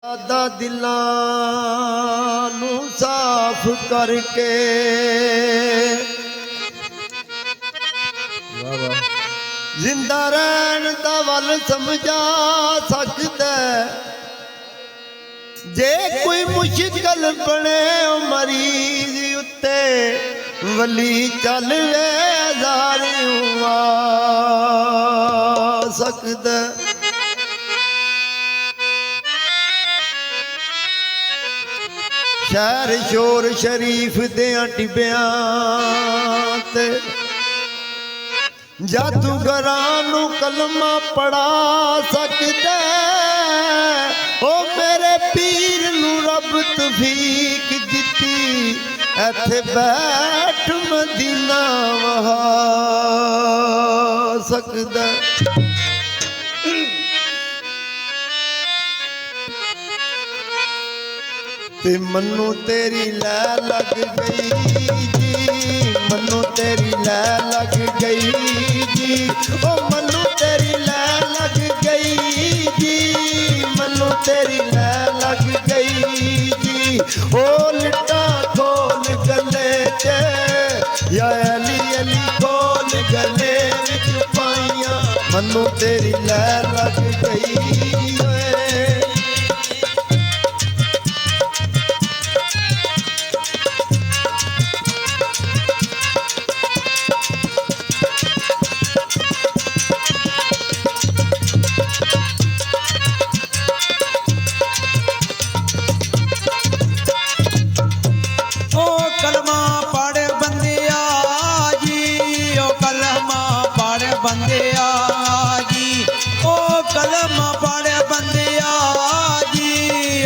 दा दिलां नूं साफ करके जिंदा रहन दा वल समझा सकदा जे कोई मुश्किल बने मरीज उत्ते वली चल जार आ सकदा शहर शोर शरीफ दियां टिबियां ते जादूगरां नूं कलमा पढ़ा सकदा ओ मेरे पीर नूं रब तौफीक दित्ती इत्थे बैठ मदीना वहा सकदा ते मन्नू तेरी लै लग गई जी मन्नू तेरी लै लग गई जी ओ मन्नू तेरी लै लग गई जी मन्नू तेरी लै लग गई जी ओ लिटा खोल गले च या अली अली खोल गले विच पाइयां मन्नू तेरी लै लग गई बंदिया जी ओ कलमा पढ़ बंदिया जी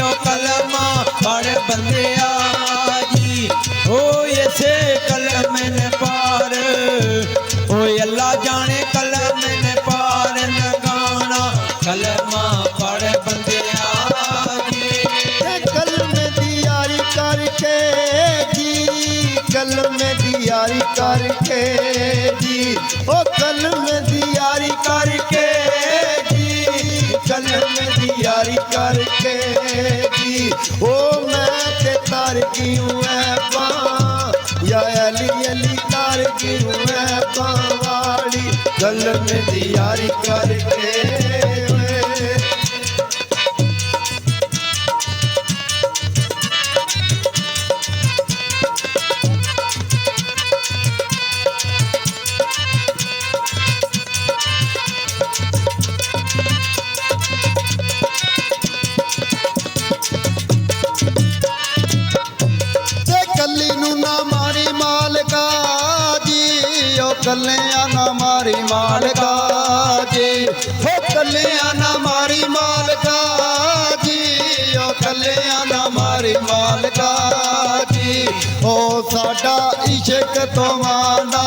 ओ कलमा पढ़ बंदिया जी ओ ऐसे कलम ने पार ओ अल्लाह जाने कलम ने पार लगाना कलमा पढ़ बंदिया जी कलम दी यारी करके जी कलम दी यारी करके जी ओ कलम दी यारी करके जी कलम दी यारी करके जी ओ मैं ते तार गयूं ऐ बां या अली अली तार गयूं ऐ बां वाली कलम दी यारी करके कलियां ना मारी मालका जी हो कलियां ना मारी मालका जी ओ कलियां ना मारी मालका जी ओ साडा इश्क तो मांदा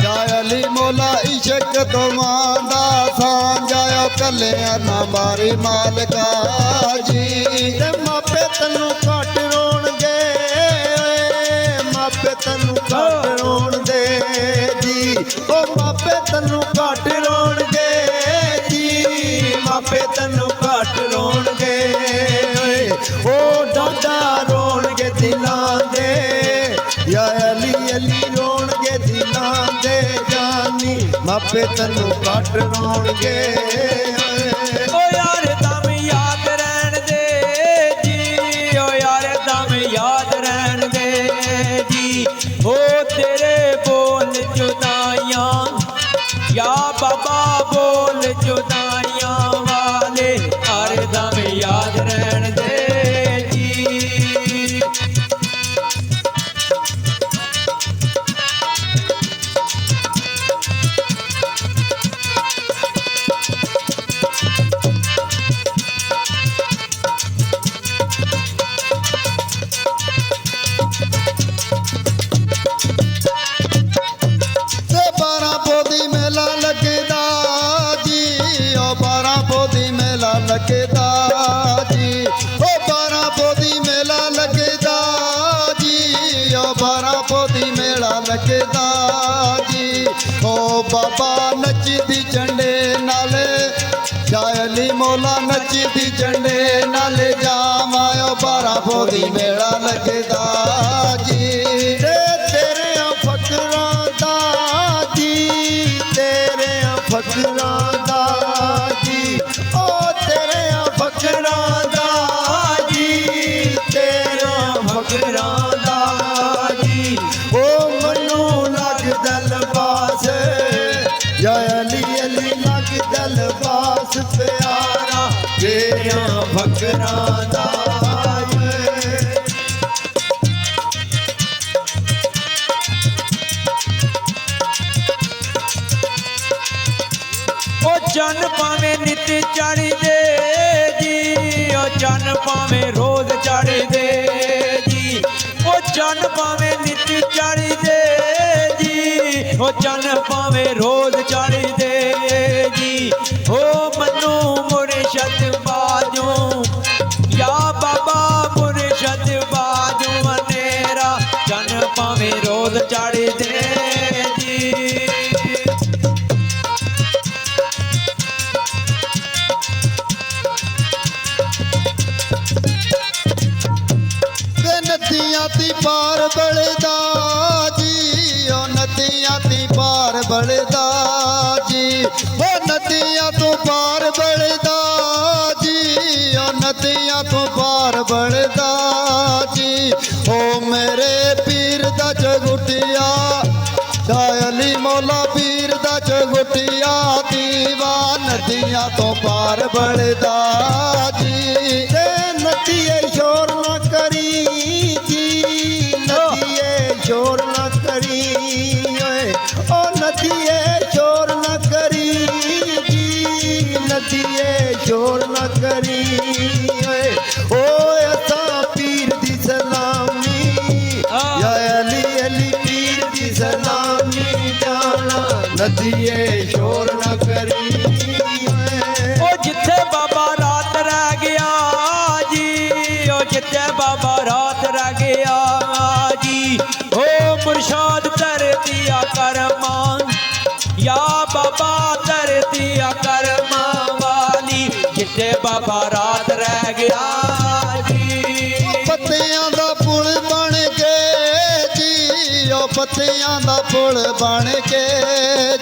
जायली मौला इश्क तो मांदा सांझायो कलियां ना मारी मालका जी ते मापे तन्नू घट रोणगे मापे तन्नू घट रोण दे ओ मापे तन्नू घट रोणगे जी मापे तन्नू घट रोणगे ओ डाडा रोणगे दिलां दे या अली अली रोणगे दिलां दे जानी मापे तन्नू घट रोणगे ओ यार दम याद रहन दे जी ओ यार दम याद रहन दे जी ओ तेरे बोल जुदाइयां या बाबा बोल जुदाइयां वाले हर दम याद रहन दे जी लगदा जी ओ 12 पोदी मेला लगदा जी ओ 12 पोदी मेला लगदा जी ओ बाबा नचदी झंडे नाले शायली मौला नचदी झंडे नाले ਨਹੀਂ ਵੇਲਾ ਲੱਗਦਾ ਜੀ ਤੇ ਤੇਰੇ ਫਕਰਾਂ ਦਾ ਜੀ ਤੇਰੇ ਫਕਰਾਂ ਦਾ ਜੀ ਓ ਤੇਰੇ ਫਕਰਾਂ ਦਾ ਜੀ ਤੇਰੇ ਫਕਰਾਂ ਦਾ ਜੀ ਓ ਮੈਨੂੰ ਲੱਗਦਾ ਲਿਬਾਸ ਯਾ ਅਲੀ ਅਲੀ ਲੱਗਦਾ ਲਿਬਾਸ ਪਿਆਰਾ ਤੇਰਿਆਂ ਫਕਰਾਂ ਦਾ ਚੰਨ ਭਾਵੇਂ ਨਿਤ ਚੜ੍ਹਦੇ ਜੀ ਉਹ ਚੰਨ ਭਾਵੇਂ ਰੋਜ਼ ਚੜ੍ਹਦੇ ਜੀ ਉਹ ਚੰਨ ਭਾਵੇਂ ਨਿਤ ਚੜ੍ਹਦੇ ਜੀ ਉਹ ਚੰਨ ਭਾਵੇਂ ਰੋਜ਼ ਚੜ੍ਹਦੇ ਜੀ ਉਹ ਮੈਨੂੰ ਮੁਰਸ਼ਦ ਬਾਜੂ ਯਾ ਬਾਬਾ ਮੁਰਸ਼ਦ ਬਾਜੂ ਮਨੇਰਾ ਚੰਨ ਭਾਵੇਂ ਰੋਜ਼ ਚੜ੍ਹਦੇ ਜੀ ਨਦੀਆਂ ਤੀ ਪਾਰ ਬਲਦਾ ਜੀ ਓ ਨਦੀਆਂ ਤੀ ਪਾਰ ਬਲਦਾ ਜੀ ਓ ਨਦੀਆਂ ਤੋਂ ਪਾਰ ਬਲਦਾ ਜੀ ਓ ਨਦੀਆਂ ਤੋਂ ਪਾਰ ਬਲਦਾ ਜੀ ਓ ਮੇਰੇ ਪੀਰ ਦਾ ਚਗੁੱਟਿਆ ਸ਼ਾਹ ਅਲੀ ਮੌਲਾ ਪੀਰ ਦਾ ਚਗੁੱਟਿਆ ਦੀਵਾ ਨਦੀਆਂ ਤੋਂ ਪਾਰ ਬਲਦਾ ਜੀ ਤੇ ਨਦੀਏ ਸ਼ੋਰ ਨਾ ਕਰੀ ਜੀ ਨਦੀਏ ਸ਼ੋਰ ਨਾ ਕਰੀ ਓਏ ਓ ਨਦੀਏ ਸ਼ੋਰ ਨਾ ਕਰੀ ਜੀ ਨਦੀਏ ਸ਼ੋਰ ਨਾ ਕਰੀ ਓਏ ਓਏ ਅਸਾਂ ਪੀਰ ਦੀ ਸਲਾਮੀ ਯਾ ਅਲੀ ਅਲੀ ਪੀਰ ਦੀ ਸਲਾਮੀ ਜਾਣਾ ਨਦੀਏ ਸ਼ੋਰ ਨਾ ਕਰੀ ਓਏ ਉਹ ਜਿੱਥੇ ਬਾਬਾ ਰਾਤ ਰਹਿ ਗਿਆ ਜੀ ਉਹ ਜਿੱਥੇ ਬਾਬਾ ਰਾਤ ਰਹਿ ਗਿਆ ਜੀ ਉਹ ਮੁਰਸ਼ਦ ਧਰਤੀਆ ਕਰਮਾਂ ਯਾ ਬਾਬਾ ਧਰਤੀਆ ਕਰਮਾਂ ਵਾਲੀ ਜਿੱਥੇ ਬਾਬਾ ਰਾਤ ਰਹਿ ਗਿਆ ਜੀ ਪੱਤਿਆਂ ਦਾ ਪੁਲ ਬਣ ਕੇ ਜੀ ਉਹ ਪੱਤਿਆਂ ਦਾ ਪੁਲ ਬਣ ਕੇ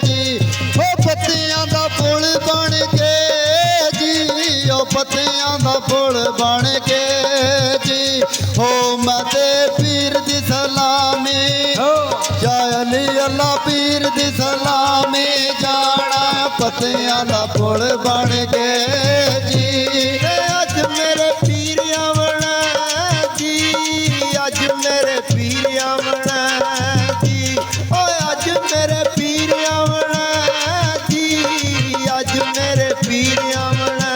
ਜੀ ਉਹ ਪੱਤਿਆਂ ਦਾ ਪੁਲ ਬਣ ਕੇ ਜੀ ਉਹ ਪੱਤਿਆਂ ਦਾ ਪੁਲ ਬਣ ਕੇ ਜੀ ਹੋ ਮੈਂ ਤੇ ਪੀਰ ਦੀ ਸਲਾਮੀ ਯਾ ਅਲੀ ਅੱਲਾ ਪੀਰ ਦੀ ਸਲਾਮੀ ਜਾਣਾ ਪੱਤਿਆਂ ਦਾ ਪੁਲ ਬਣ ਕੇ ਜੀ ਅੱਜ ਮੇਰੇ ਪੀਰ ਆਵਣਾ ਜੀ ਅੱਜ ਮੇਰੇ ਪੀਰ ਆਵਣਾ ਜੀ ਓਏ ਅੱਜ ਮੇਰੇ ਪੀਰ ਆਵਣਾ ਜੀ ਅੱਜ ਮੇਰੇ ਪੀਰ ਆਵਣਾ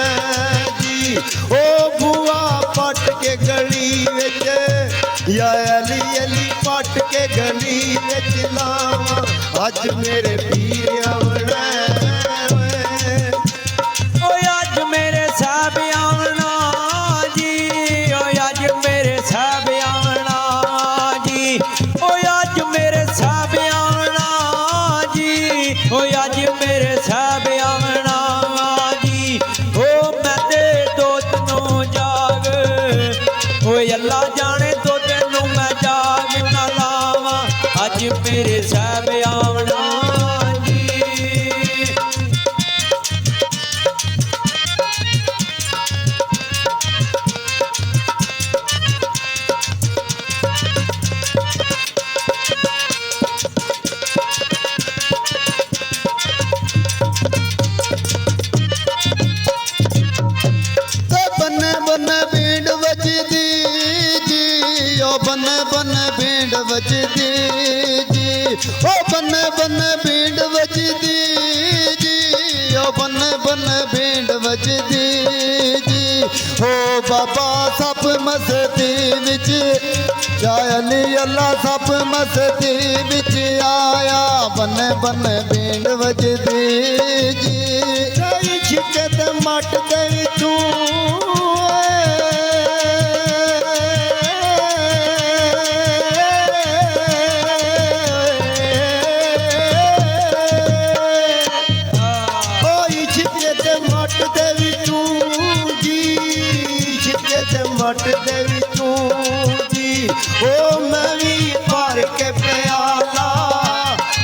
ਜੀ ਓ ਬੂਆ ਪੱਟ ਕੇ ਗਲੀ ਵਿੱਚ ਯਾ ਅਲੀ ਅਲੀ ਪੱਟ ਕੇ ਗਲੀ ਵਿੱਚ ਲਾਵਾਂ ਅੱਜ ਮੇਰੇ ਪੀਰ ਆਵਣਾ ਓਏ ਅੱਜ ਮੇਰੇ ਸਾਹਿਬ ਆਵਣਾ ਜੀ ਓਏ ਅੱਜ ਮੇਰੇ ਸਾਹਿਬ ਆਵਣਾ ਜੀ ਓਏ ਅੱਜ ਮੇਰੇ ਸਾਹਿਬ ਆਵਣਾ ਜੀ ਓਏ ਅੱਜ ਮੇਰੇ ਸਾਹਿਬ ਆਵਣਾ ਜੀ ਓ ਮੈਂ ਤੇ ਦੋਤ ਨੂੰ ਜਾਗ ਓਏ ਅੱਲਾ ਜਾਣੇ ਦੋਤ ਨੂੰ ਮੈਂ ਜਾਗ ਨਾ ਲਾਵਾਂ ਅੱਜ ਮੇਰੇ ਸਾਹਿਬ ਆਵਣਾ ਜੀ ਬੰਨੇ ਬੰਨੇ ਬੀਂਡ ਵੱਜਦੀ ਜੀ ਓ ਬੰਨੇ ਬੰਨੇ ਬੀਂਡ ਵੱਜਦੀ ਜੀ ਓ ਬੰਨੇ ਬੰਨੇ ਬੀਂਡ ਵੱਜਦੀ ਜੀ ਓ ਬੰਨੇ ਬੰਨੇ ਬੀਂਡ ਵੱਜਦੀ ਜੀ ਓ ਬਾਬਾ ਸਭ ਮਸਤੀ ਵਿੱਚ ਯਾ ਅਲੀ ਅੱਲਾ ਸਭ ਮਸਤੀ ਵਿੱਚ ਆਇਆ ਬੰਨੇ ਬੰਨੇ ਬੀਂਡ ਵੱਜਦੀ ਜੀ ਕਈ ਛਿੱਕੇ ਤੇ ਮੱਟ ਗਈ ਤੂੰ ਮੱਟ ਦੇ ਵਿੱਚੋਂ ਜੀ ਉਹ ਮੈਂ ਵੀ ਭਰ ਕੇ ਪਿਆਲਾ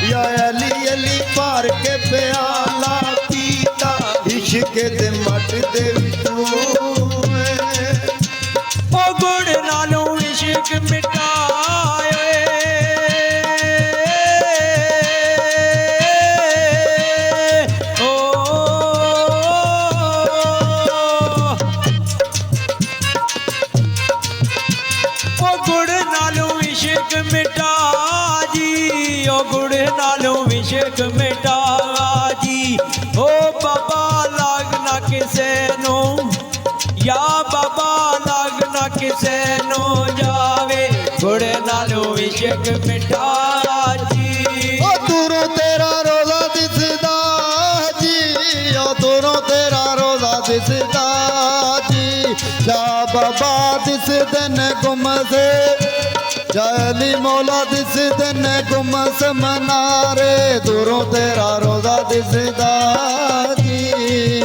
ਯਾ ਅਲੀ ਅਲੀ ਭਰ ਕੇ ਪਿਆਲਾ ਪੀਤਾ ਇਸ਼ਕ ਦੇ ਮੱਟ ਦੇ ਵਿੱਚੋਂ ਉਹ ਗੁੜ ਨਾਲੋਂ ਇਸ਼ਕ ਮਿਟਾਏ ਮਿਟਾ ਜੀ ਉਹ ਗੁੜ ਨਾਲੋਂ ਇਸ਼ਕ ਮਿਟਾ ਜੀ ਓ ਬਾਬਾ ਲੱਗ ਨਾ ਕਿਸੇ ਨੂੰ ਯਾ ਬਾਬਾ ਲੱਗ ਨਾ ਕਿਸੇ ਨੂੰ ਜਾਵੇ ਗੁੜ ਨਾਲੋਂ ਇਸ਼ਕ ਮਿਟਾ ਜੀ ਉਹ ਦੂਰੋਂ ਤੇਰਾ ਰੋਜ਼ਾ ਦਿਸਦਾ ਜੀ ਉਹ ਦੂਰੋਂ ਤੇਰਾ ਰੋਜ਼ਾ ਦਿਸਦਾ ਜੀ ਯਾ ਬਾਬਾ ਦਿਸਦੇ ਨੇ ਗੁੰਮਸੇ ਜਾਲੀ ਮੌਲਾ ਦਿਸਦੇ ਨੇ ਗੁੰਮਸ ਮਨਾਰੇ ਦੂਰੋਂ ਤੇਰਾ ਰੋਜ਼ਾ ਦਿਸਦਾ ਜੀ